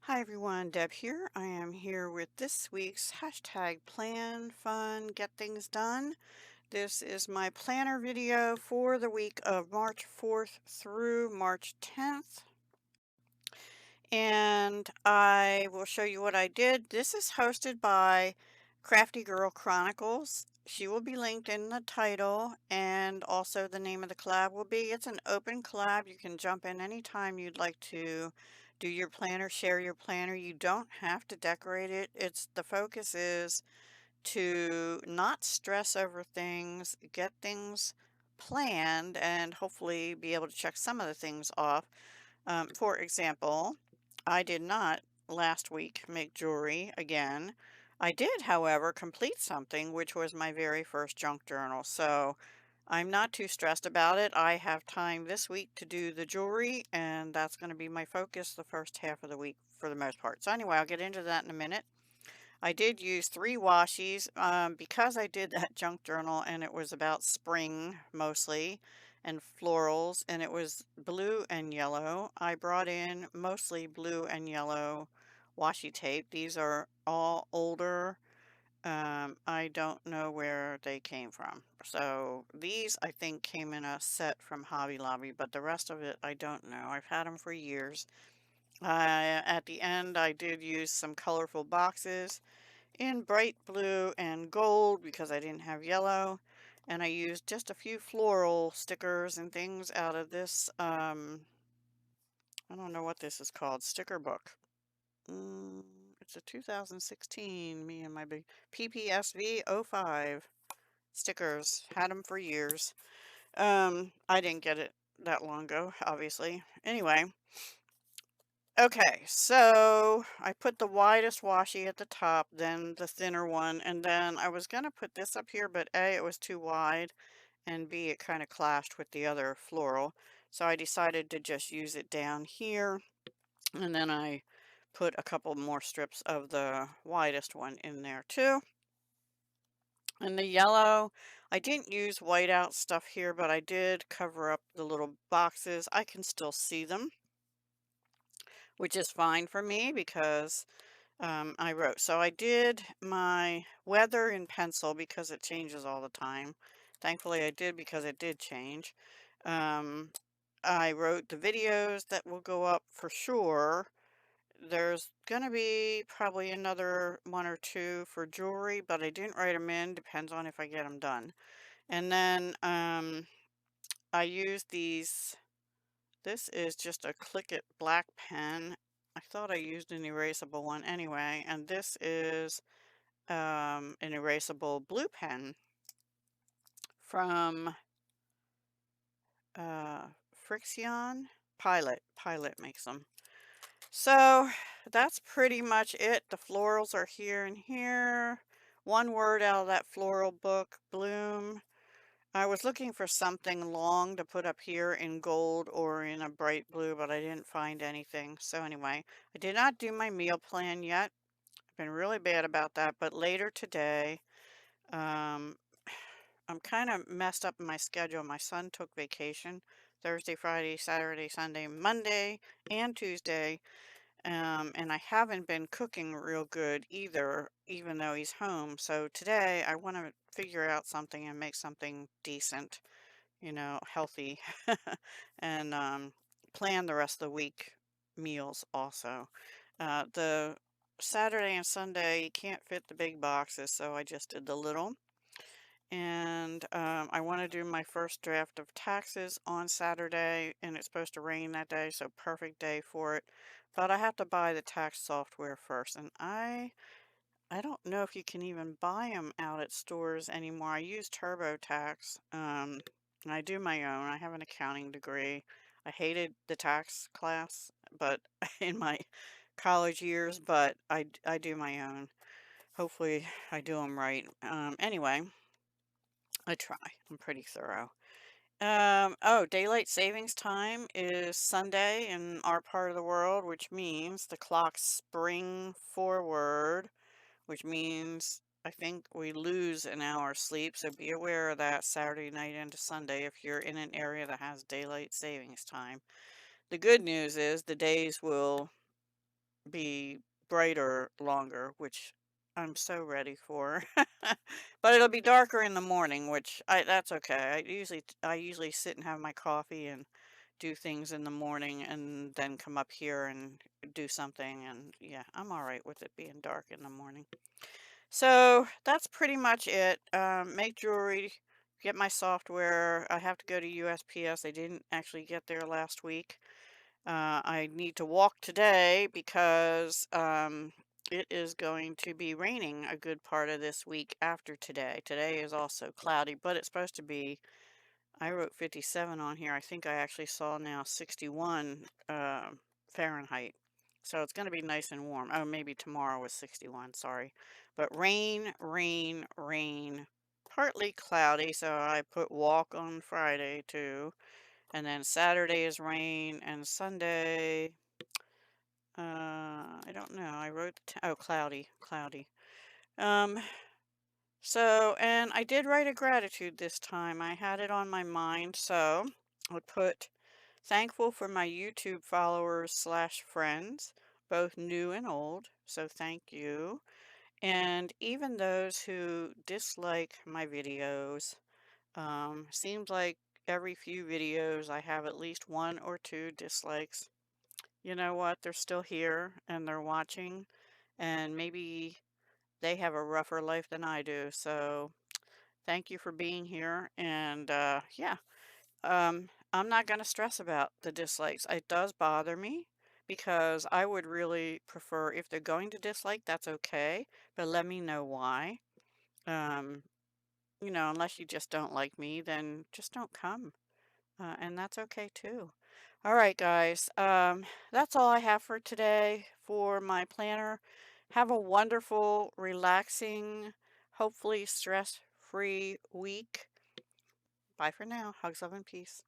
Hi everyone, Deb here. I am here with this week's hashtag Plan Fun Get Things Done. This is my planner video for the week of March 4th through March 10th. And I will show you what I did. This is hosted by Crafty Girl Chronicles. She will be linked in the title, and also the name of the collab will be. It's an open collab. You can jump in anytime you'd like to do your planner, share your planner. You don't have to decorate it. The focus is to not stress over things, get things planned, and hopefully be able to check some of the things off. For example, I did not last week make jewelry again. I did, however, complete something, which was my very first junk journal. So I'm not too stressed about it. I have time this week to do the jewelry, and that's going to be my focus the first half of the week for the most part. So anyway, I'll get into that in a minute. I did use 3 washes because I did that junk journal and it was about spring mostly and florals, and it was blue and yellow. I brought in mostly blue and yellow washi tape. These are all older. I don't know where they came from. So these I think came in a set from Hobby Lobby, but the rest of it I don't know. I've had them for years. At the end I did use some colorful boxes in bright blue and gold because I didn't have yellow. And I used just a few floral stickers and things out of this, I don't know what this is called, sticker book. It's a 2016, me and my big PPSV 05 stickers. Had them for years. I didn't get it that long ago, obviously. Anyway, okay, so I put the widest washi at the top, then the thinner one, and then I was going to put this up here, but A, it was too wide, and B, it kind of clashed with the other floral. So I decided to just use it down here, and then I put a couple more strips of the widest one in there too. And the yellow, I didn't use whiteout stuff here, but I did cover up the little boxes. I can still see them, which is fine for me because I wrote. So I did my weather in pencil because it changes all the time. Thankfully I did because it did change. Um, I wrote the videos that will go up for sure. There's going to be probably another one or two for jewelry, but I didn't write them in. Depends on if I get them done. And then I used these. This is just a Click It black pen. I thought I used an erasable one anyway, and this is an erasable blue pen from Frixion. Pilot makes them. So that's pretty much it. The florals are here and here. One word out of that floral book, bloom. I was looking for something long to put up here in gold or in a bright blue, but I didn't find anything. So anyway, I did not do my meal plan yet. I've been really bad about that, but later today, um, I'm kind of messed up in my schedule. My son took vacation Thursday, Friday, Saturday, Sunday, Monday, and Tuesday. And I haven't been cooking real good either, even though he's home. So today I want to figure out something and make something decent, healthy, and plan the rest of the week meals also. The Saturday and Sunday you can't fit the big boxes, so I just did the little. And I want to do my first draft of taxes on Saturday, and it's supposed to rain that day, so perfect day for it. But I have to buy the tax software first, and I don't know if you can even buy them out at stores anymore. I use TurboTax, and I do my own. I have an accounting degree. I hated the tax class, but in my college years, but I do my own. Hopefully, I do them right. Anyway. I try. I'm pretty thorough. Oh, daylight savings time is Sunday in our part of the world, which means the clocks spring forward, which means I think we lose an hour's sleep. So be aware of that Saturday night into Sunday if you're in an area that has daylight savings time. The good news is the days will be brighter longer, which I'm so ready for. But it'll be darker in the morning, which that's okay. I usually sit and have my coffee and do things in the morning and then come up here and do something, and yeah, I'm all right with it being dark in the morning. So that's pretty much it. Make jewelry, get my software. I have to go to USPS. I didn't actually get there last week. I need to walk today because it is going to be raining a good part of this week after today. Today is also cloudy, but it's supposed to be, I wrote 57 on here. I think I actually saw now 61 Fahrenheit. So it's going to be nice and warm. Oh, maybe tomorrow was 61, sorry. But rain, rain, rain. Partly cloudy, so I put walk on Friday too. And then Saturday is rain, and Sunday, I don't know. I wrote, oh, cloudy, cloudy. Um, and I did write a gratitude this time. I had it on my mind, so I put thankful for my YouTube followers slash friends, both new and old. So thank you. And even those who dislike my videos. Seems like every few videos I have at least one or two dislikes. You know what? They're still here and they're watching, and maybe they have a rougher life than I do. So thank you for being here. And yeah, I'm not going to stress about the dislikes. It does bother me because I would really prefer if they're going to dislike, that's okay, but let me know why. Um, unless you just don't like me, then just don't come. And that's okay too. All right, guys. That's all I have for today for my planner. Have a wonderful, relaxing, hopefully stress-free week. Bye for now. Hugs, love, and peace.